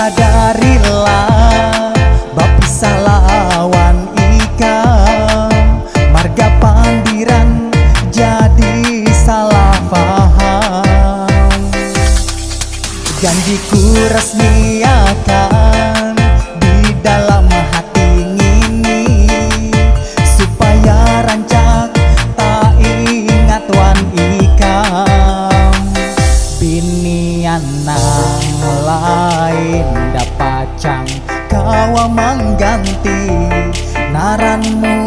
kadarila bapisah lawan ikam marga pandiran jadi salah paham. Janjiku resmi akan di dalam hati ini supaya rancak tak ingat wan ikam. Binian nang lain dapacang kawa mengganti naranmu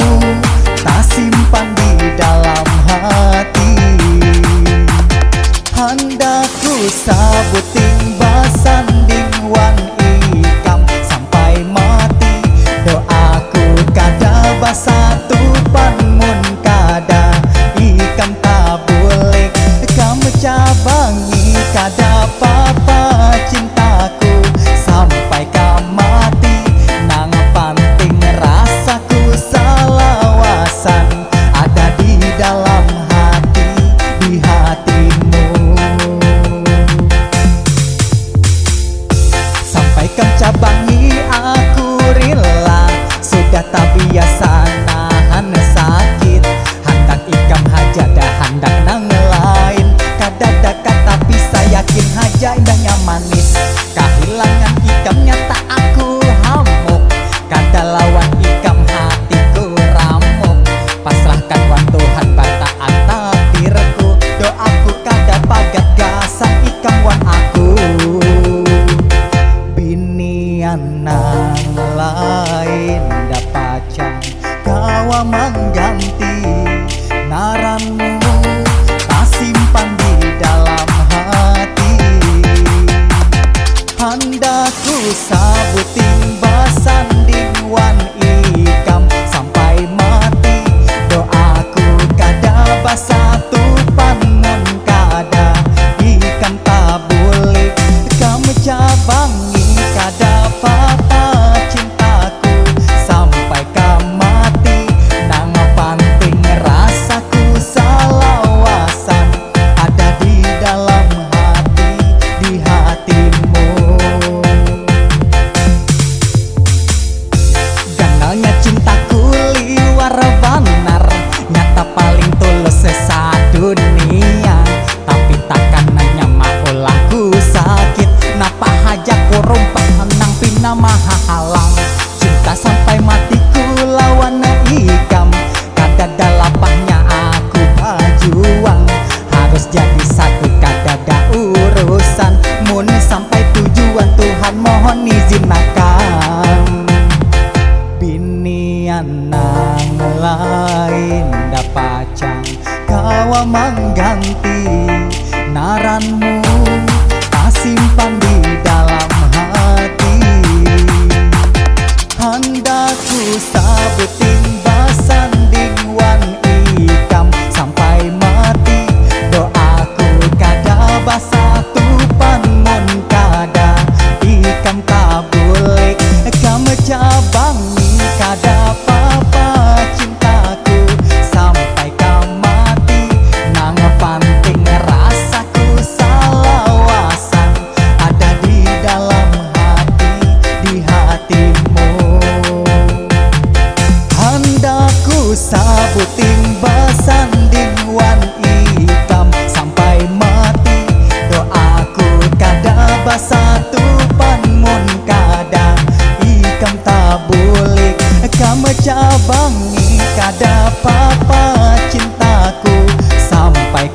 tak simpan di dalam hati. Handaku sabuting basanding wan ikam sampai mati. Doaku kada basatu panmun kada ikam tabulik kamu cabangi kada papa cintaku sampai kamati. Nang panting rasaku salawasan ada di dalam hati, di hatimu. Sampai kam cabangi aku rela sudah tak biasa nahan sakit. Hendak ikam haja dah hendak nang lain kada dekat tapi saya yakin haja indahnya manis. Kehilangan ikamnya tak aku hamuk kada lawan ikam hatiku ramuk. Pasrahkan wan Tuhan bataan takdirku. Doaku kada pagat gasan ikam wan aku. Binian nang lain dapacang kawa mengganti naranmu tak simpan di dalam hati. Handaku sabuting basanding wan ikam sampai mati. Doaku kada basatu panmun kada ikam tabulik kamu cabangi kada papa cintaku sampai kamati. Nang panting rasaku salawasan ada di dalam hati, di hatimu. Ganalnya cintaku liwar banar nyata paling tulus sesadunia. Tapi takkan nanya maulahku sakit napa haja kurumpak nang pina maha halang. Cinta sampai matiku lawan ikam kada dalapahnya aku berjuang. Harus jadi satu kada ada urusan mun sampai tujuan Tuhan mohon izin akan. Binian nang lain dapacang kawa mengganti naranmu tak simpan di dalam hati. Handaku sabuting basanding wan ikam sampai mati. Doaku kada basatu panmun kada ikam tabulik kamu cabangi kada papa cintaku sampai kamati. Nang panting rasaku salawasan ada di dalam hati, di hatimu. Handaku sabuting basanding wan ikam sampai mati. Doaku kada basatu panmun kada ikam tabulik kamu cabangi kada papa cintaku sampai